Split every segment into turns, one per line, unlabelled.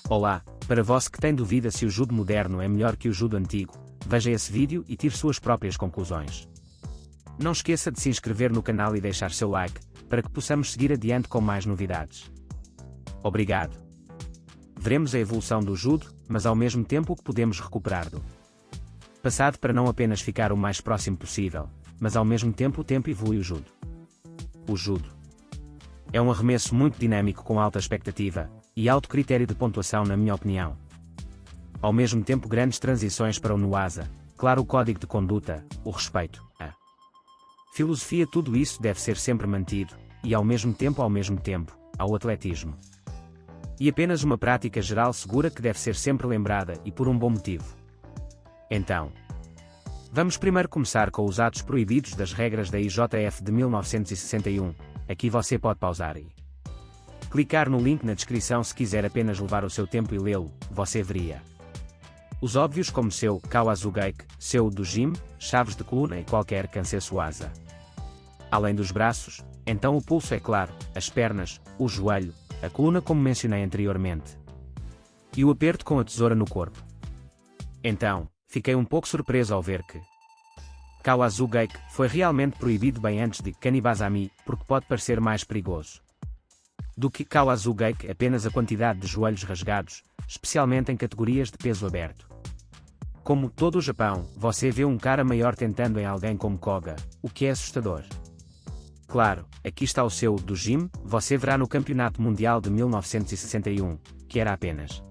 Olá, para você que tem dúvida se o judo moderno é melhor que o judo antigo, veja esse vídeo e tire suas próprias conclusões. Não esqueça de se inscrever no canal e deixar seu like, para que possamos seguir adiante com mais novidades. Obrigado. Veremos a evolução do judo, mas ao mesmo tempo o que podemos recuperar do passado para não apenas ficar o mais próximo possível, mas ao mesmo tempo o tempo evolui o judo. O judo é um arremesso muito dinâmico com alta expectativa e alto critério de pontuação, na minha opinião. Ao mesmo tempo, grandes transições para o Nuasa, claro, o código de conduta, o respeito, a filosofia, tudo isso deve ser sempre mantido, e ao mesmo tempo, ao atletismo. E apenas uma prática geral segura que deve ser sempre lembrada, e por um bom motivo. Então, vamos primeiro começar com os atos proibidos das regras da IJF de 1961. Aqui você pode pausar e clicar no link na descrição se quiser apenas levar o seu tempo e lê-lo. Você veria os óbvios como seu Kawazugeik, seu Dojime, chaves de coluna e qualquer Kansesuasa. Além dos braços, então o pulso, é claro, as pernas, o joelho, a coluna como mencionei anteriormente. E o aperto com a tesoura no corpo. Então, fiquei um pouco surpreso ao ver que Kawazugeik foi realmente proibido bem antes de Kanibazami, porque pode parecer mais perigoso do que Kawazugeik apenas a quantidade de joelhos rasgados, especialmente em categorias de peso aberto. Como todo o Japão, você vê um cara maior tentando em alguém como Koga, o que é assustador. Claro, aqui está o seu Dojime, você verá no Campeonato Mundial de 1961, que era apenas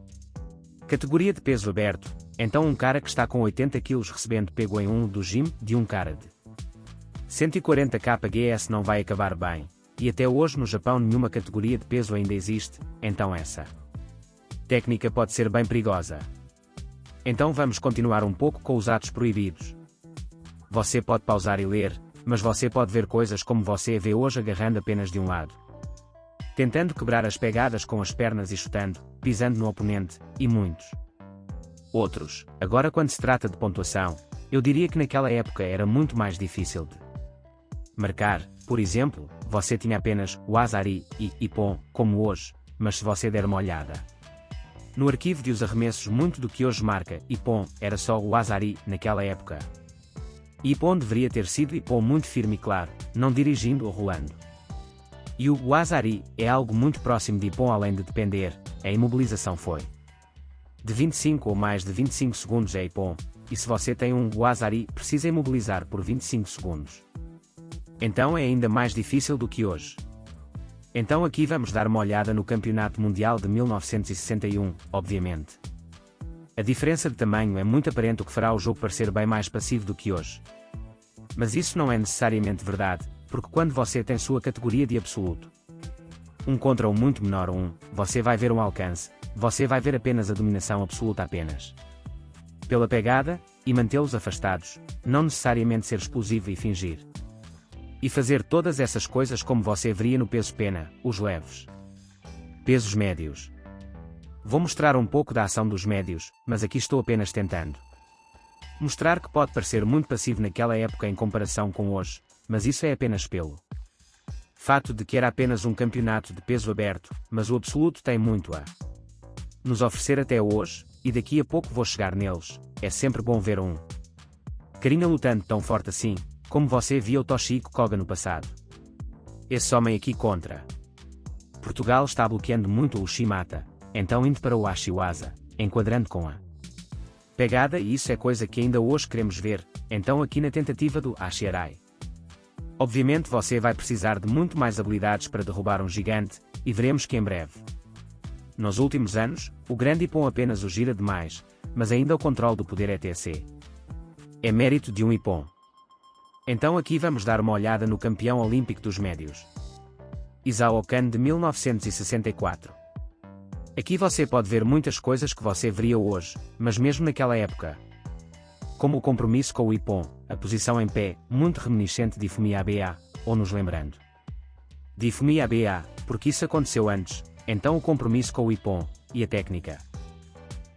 categoria de peso aberto, então um cara que está com 80 kg recebendo pego em um Dojime de um cara de 140 kgs não vai acabar bem, e até hoje no Japão nenhuma categoria de peso ainda existe, então essa técnica pode ser bem perigosa. Então vamos continuar um pouco com os atos proibidos. Você pode pausar e ler, mas você pode ver coisas como você vê hoje, agarrando apenas de um lado, tentando quebrar as pegadas com as pernas e chutando, pisando no oponente, e muitos outros. Agora, quando se trata de pontuação, eu diria que naquela época era muito mais difícil de marcar. Por exemplo, você tinha apenas o Azari e Ippon, como hoje, mas se você der uma olhada no arquivo de os arremessos, muito do que hoje marca Ippon era só o Azari naquela época. Ippon deveria ter sido Ippon muito firme e claro, não dirigindo ou rolando. E o Azari é algo muito próximo de Ippon, além de depender, a imobilização foi de 25 ou mais de 25 segundos é Ippon, e se você tem um Azari, precisa imobilizar por 25 segundos. Então é ainda mais difícil do que hoje. Então aqui vamos dar uma olhada no Campeonato Mundial de 1961, obviamente. A diferença de tamanho é muito aparente, o que fará o jogo parecer bem mais passivo do que hoje. Mas isso não é necessariamente verdade, porque quando você tem sua categoria de absoluto, um contra um muito menor ou você vai ver um alcance, você vai ver apenas a dominação absoluta apenas pela pegada, e mantê-los afastados, não necessariamente ser explosivo e fingir. E fazer todas essas coisas como você veria no peso pena, os leves. Pesos médios. Vou mostrar um pouco da ação dos médios, mas aqui estou apenas tentando mostrar que pode parecer muito passivo naquela época em comparação com hoje, mas isso é apenas pelo fato de que era apenas um campeonato de peso aberto, mas o absoluto tem muito a nos oferecer até hoje, e daqui a pouco vou chegar neles. É sempre bom ver um carinha lutando tão forte assim, como você via o Toshiko Koga no passado. Esse homem aqui contra Portugal está bloqueando muito o Shimata, então indo para o Ashiwaza, enquadrando com a pegada, e isso é coisa que ainda hoje queremos ver, então aqui na tentativa do Ashiarai. Obviamente você vai precisar de muito mais habilidades para derrubar um gigante, e veremos que em breve. Nos últimos anos, o grande Ippon apenas o gira demais, mas ainda o controle do poder ETC é mérito de um Ippon. Então aqui vamos dar uma olhada no campeão olímpico dos médios, Isao Kan de 1964. Aqui você pode ver muitas coisas que você veria hoje, mas mesmo naquela época. Como o compromisso com o Ippon, a posição em pé, muito reminiscente de Fumi ABA, ou nos lembrando de Fumi ABA, porque isso aconteceu antes, então o compromisso com o Ippon, e a técnica.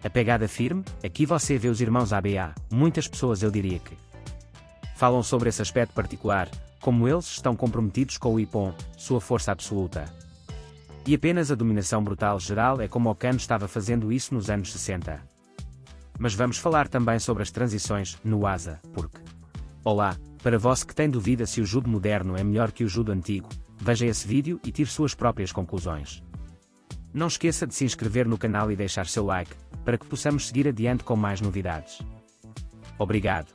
A pegada firme, aqui você vê os irmãos ABA, muitas pessoas eu diria que falam sobre esse aspecto particular, como eles estão comprometidos com o Ippon, sua força absoluta. E apenas a dominação brutal geral é como o Kano estava fazendo isso nos anos 60. Mas vamos falar também sobre as transições no Asa, porque... Olá, para você que tem dúvida se o judo moderno é melhor que o judo antigo, veja esse vídeo e tire suas próprias conclusões. Não esqueça de se inscrever no canal e deixar seu like, para que possamos seguir adiante com mais novidades. Obrigado.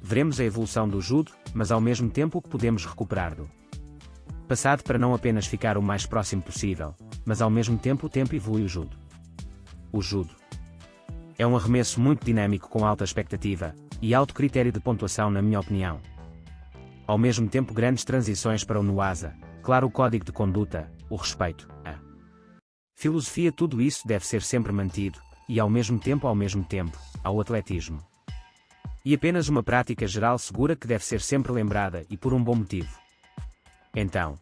Veremos a evolução do judo, mas ao mesmo tempo o que podemos recuperar do passado para não apenas ficar o mais próximo possível, mas ao mesmo tempo o tempo evolui o judo. O judo é um arremesso muito dinâmico com alta expectativa e alto critério de pontuação, na minha opinião. Ao mesmo tempo grandes transições para o Nuasa, claro, o código de conduta, o respeito, a filosofia, tudo isso deve ser sempre mantido, e ao mesmo tempo, ao atletismo. E apenas uma prática geral segura que deve ser sempre lembrada e por um bom motivo. Então,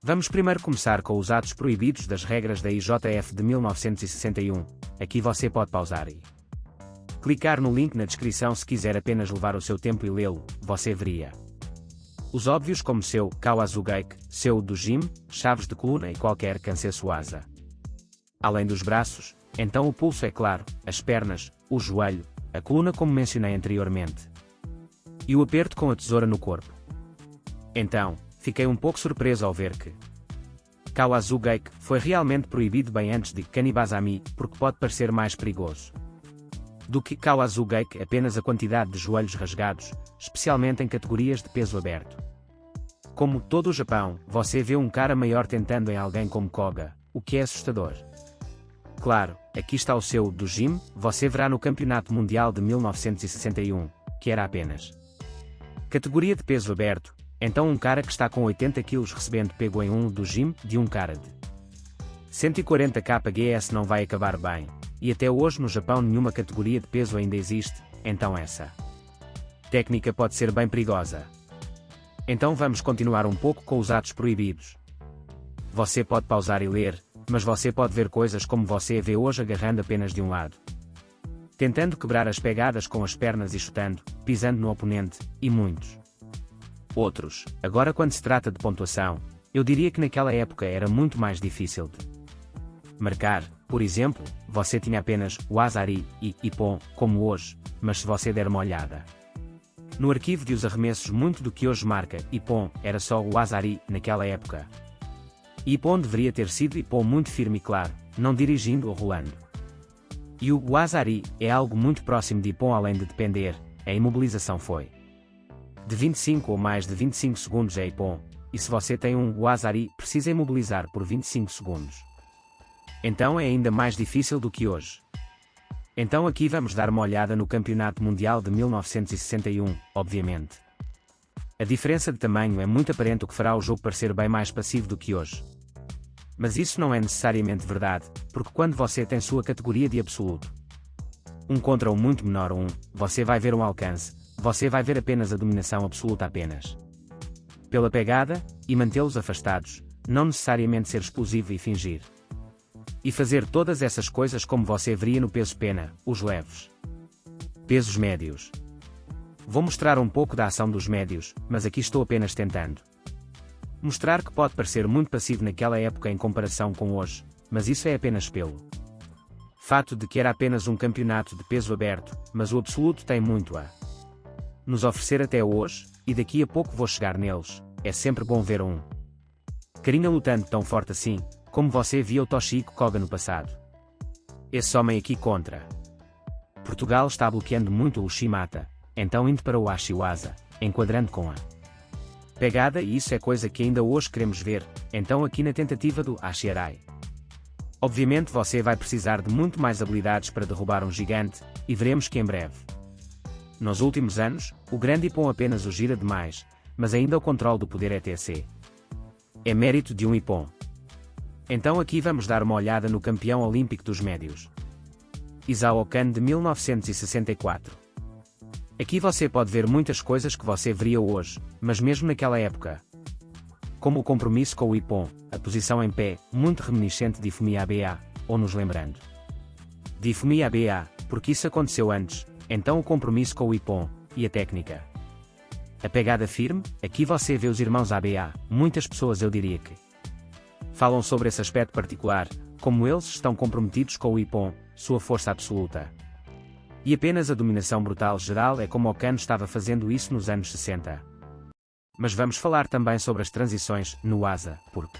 vamos primeiro começar com os atos proibidos das regras da IJF de 1961. Aqui você pode pausar e clicar no link na descrição se quiser apenas levar o seu tempo e lê-lo. Você veria os óbvios como seu Kawazugeik, seu Dojin, chaves de coluna e qualquer Kansetsu Asa. Além dos braços, então o pulso, é claro, as pernas, o joelho, a coluna como mencionei anteriormente. E o aperto com a tesoura no corpo. Então, fiquei um pouco surpreso ao ver que Kawazugeik foi realmente proibido bem antes de Kanibazami, porque pode parecer mais perigoso do que Kawazugeik apenas a quantidade de joelhos rasgados, especialmente em categorias de peso aberto. Como todo o Japão, você vê um cara maior tentando em alguém como Koga, o que é assustador. Claro, aqui está o seu Dojin, você verá no Campeonato Mundial de 1961, que era apenas categoria de peso aberto. Então um cara que está com 80 kg recebendo pego em um Dojin de um cara de 140 kgs não vai acabar bem, e até hoje no Japão nenhuma categoria de peso ainda existe, então essa técnica pode ser bem perigosa. Então vamos continuar um pouco com os atos proibidos. Você pode pausar e ler, mas você pode ver coisas como você vê hoje agarrando apenas de um lado, tentando quebrar as pegadas com as pernas e chutando, pisando no oponente, e muitos outros. Agora, quando se trata de pontuação, eu diria que naquela época era muito mais difícil de marcar. Por exemplo, você tinha apenas o Asari e Ippon, como hoje, mas se você der uma olhada no arquivo de os arremessos, muito do que hoje marca Ippon era só o Asari naquela época. Ippon deveria ter sido Ippon muito firme e claro, não dirigindo ou rolando. E o Asari é algo muito próximo de Ippon, além de depender, a imobilização foi de 25 ou mais de 25 segundos é Ippon, e se você tem um Wasari, precisa imobilizar por 25 segundos. Então é ainda mais difícil do que hoje. Então aqui vamos dar uma olhada no Campeonato Mundial de 1961, obviamente. A diferença de tamanho é muito aparente, o que fará o jogo parecer bem mais passivo do que hoje. Mas isso não é necessariamente verdade, porque quando você tem sua categoria de absoluto, um contra um muito menor, você vai ver um alcance, você vai ver apenas a dominação absoluta apenas pela pegada, e mantê-los afastados, não necessariamente ser explosivo e fingir. E fazer todas essas coisas como você veria no peso-pena, os leves. Pesos médios. Vou mostrar um pouco da ação dos médios, mas aqui estou apenas tentando mostrar que pode parecer muito passivo naquela época em comparação com hoje, mas isso é apenas pelo fato de que era apenas um campeonato de peso aberto, mas o absoluto tem muito a nos oferecer até hoje, e daqui a pouco vou chegar neles. É sempre bom ver um carinha lutando tão forte assim, como você via o Toshiko Koga no passado. Esse homem aqui contra Portugal está bloqueando muito o Shimata, então indo para o Ashiwaza, enquadrando com a pegada, e isso é coisa que ainda hoje queremos ver, então aqui na tentativa do Ashiarai. Obviamente você vai precisar de muito mais habilidades para derrubar um gigante, e veremos que em breve. Nos últimos anos, o grande Ippon apenas o gira demais, mas ainda o controle do poder ETC é mérito de um Ippon. Então aqui vamos dar uma olhada no campeão olímpico dos médios, Isao Kano de 1964. Aqui você pode ver muitas coisas que você veria hoje, mas mesmo naquela época. Como o compromisso com o Ippon, a posição em pé, muito reminiscente de Ifumi Aba, ou nos lembrando de Ifumi Aba, porque isso aconteceu antes. Então o compromisso com o Ippon, e a técnica. A pegada firme, aqui você vê os irmãos ABA, muitas pessoas eu diria que falam sobre esse aspecto particular, como eles estão comprometidos com o Ippon, sua força absoluta. E apenas a dominação brutal geral é como o Kano estava fazendo isso nos anos 60. Mas vamos falar também sobre as transições no Asa, porque...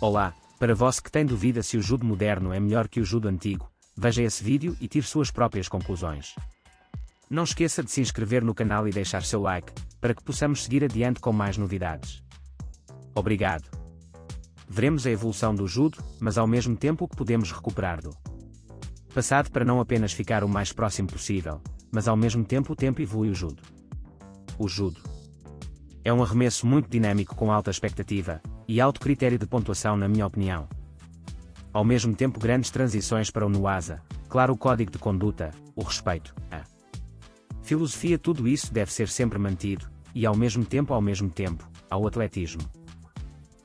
Olá, para você que tem dúvida se o judo moderno é melhor que o judo antigo, veja esse vídeo e tire suas próprias conclusões. Não esqueça de se inscrever no canal e deixar seu like, para que possamos seguir adiante com mais novidades. Obrigado. Veremos a evolução do judo, mas ao mesmo tempo o que podemos recuperar do passado para não apenas ficar o mais próximo possível, mas ao mesmo tempo o tempo evolui o judo. O judo é um arremesso muito dinâmico com alta expectativa e alto critério de pontuação, na minha opinião. Ao mesmo tempo grandes transições para o Nuasa, claro, o código de conduta, o respeito, a filosofia, tudo isso deve ser sempre mantido, e ao mesmo tempo, ao atletismo.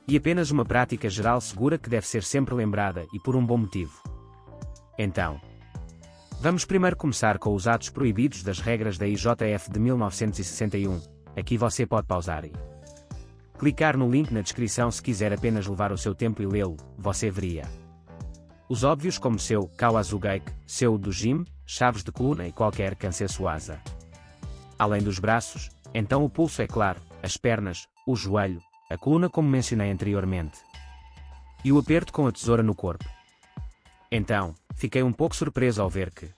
E apenas uma prática geral segura que deve ser sempre lembrada e por um bom motivo. Então, vamos primeiro começar com os atos proibidos das regras da IJF de 1961. Aqui você pode pausar e clicar no link na descrição se quiser apenas levar o seu tempo e lê-lo. Você veria os óbvios como seu Kawazugake, seu Dojime, chaves de coluna e qualquer Kansetsu Asa. Além dos braços, então o pulso, é claro, as pernas, o joelho, a coluna como mencionei anteriormente. E o aperto com a tesoura no corpo. Então, fiquei um pouco surpreso ao ver que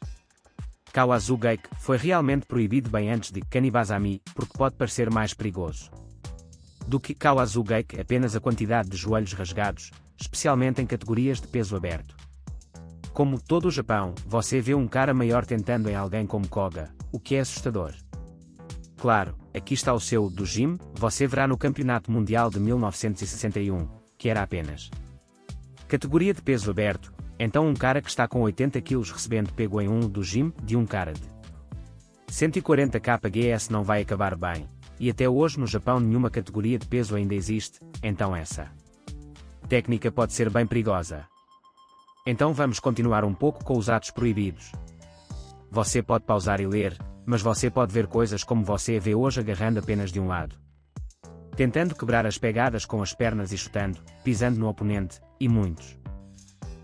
Kawazugake foi realmente proibido bem antes de Kanibazami, porque pode parecer mais perigoso do que Kawazugake apenas a quantidade de joelhos rasgados, especialmente em categorias de peso aberto. Como todo o Japão, você vê um cara maior tentando em alguém como Koga, o que é assustador. Claro, aqui está o seu Dojime, você verá no Campeonato Mundial de 1961, que era apenas categoria de peso aberto, então um cara que está com 80 kg recebendo pego em um Dojime de um cara de 140 kgs não vai acabar bem, e até hoje no Japão nenhuma categoria de peso ainda existe, então essa técnica pode ser bem perigosa. Então vamos continuar um pouco com os atos proibidos. Você pode pausar e ler, mas você pode ver coisas como você vê hoje, agarrando apenas de um lado, tentando quebrar as pegadas com as pernas e chutando, pisando no oponente, e muitos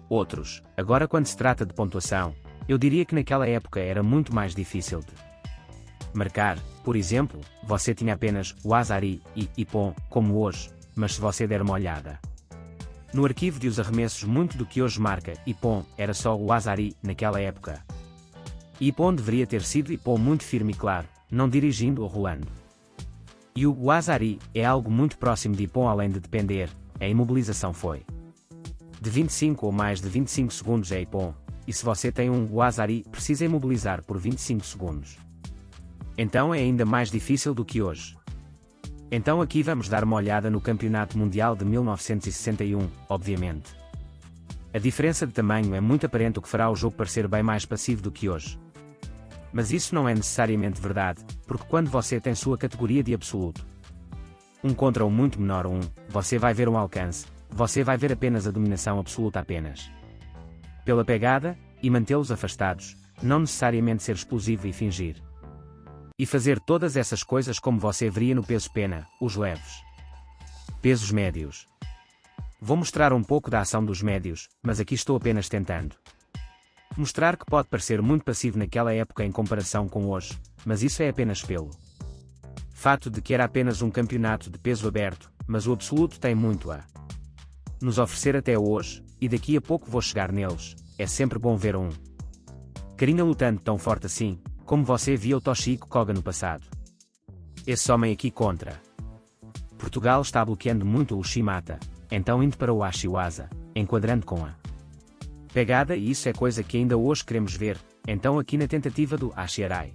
outros. Agora, quando se trata de pontuação, eu diria que naquela época era muito mais difícil de marcar. Por exemplo, você tinha apenas o Asari e Ippon, como hoje, mas se você der uma olhada no arquivo de os arremessos, muito do que hoje marca Ippon era só o Asari naquela época. Ippon deveria ter sido Ippon muito firme e claro, não dirigindo ou rolando. E o Asari é algo muito próximo de Ippon, além de depender, a imobilização foi de 25 ou mais de 25 segundos é Ippon, e se você tem um Asari, precisa imobilizar por 25 segundos. Então é ainda mais difícil do que hoje. Então aqui vamos dar uma olhada no Campeonato Mundial de 1961, obviamente. A diferença de tamanho é muito aparente, o que fará o jogo parecer bem mais passivo do que hoje. Mas isso não é necessariamente verdade, porque quando você tem sua categoria de absoluto, um contra um muito menor, você vai ver um alcance, você vai ver apenas a dominação absoluta apenas pela pegada, e mantê-los afastados, não necessariamente ser explosivo e fingir. E fazer todas essas coisas como você veria no peso pena, os leves. Pesos médios. Vou mostrar um pouco da ação dos médios, mas aqui estou apenas tentando mostrar que pode parecer muito passivo naquela época em comparação com hoje, mas isso é apenas pelo fato de que era apenas um campeonato de peso aberto, mas o absoluto tem muito a nos oferecer até hoje, e daqui a pouco vou chegar neles. É sempre bom ver um carinha lutando tão forte assim, como você via o Toshiko Koga no passado. Esse homem aqui contra Portugal está bloqueando muito o Shimata, então indo para o Ashiwaza, enquadrando com a pegada, e isso é coisa que ainda hoje queremos ver, então aqui na tentativa do Ashiarai.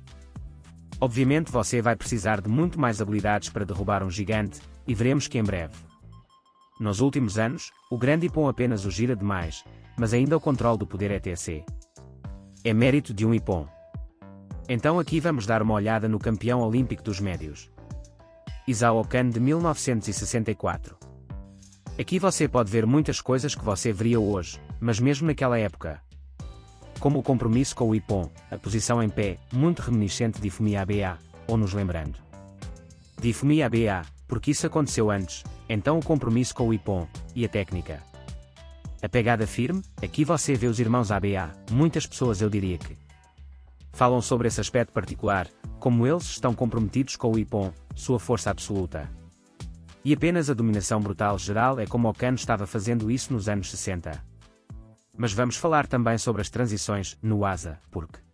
Obviamente você vai precisar de muito mais habilidades para derrubar um gigante, e veremos que em breve. Nos últimos anos, o grande Ippon apenas o gira demais, mas ainda o controle do poder ETC é mérito de um Ippon. Então aqui vamos dar uma olhada no campeão olímpico dos médios, Isao Kano de 1964. Aqui você pode ver muitas coisas que você veria hoje, mas mesmo naquela época. Como o compromisso com o Ippon, a posição em pé, muito reminiscente de Ifumi Aba, ou nos lembrando de Ifumi Aba, Porque isso aconteceu antes, então o compromisso com o Ippon, e a técnica. A pegada firme, aqui você vê os irmãos ABA, muitas pessoas eu diria que falam sobre esse aspecto particular, como eles estão comprometidos com o Ippon, sua força absoluta. E apenas a dominação brutal geral é como o Kano estava fazendo isso nos anos 60. Mas vamos falar também sobre as transições, no Asa, porque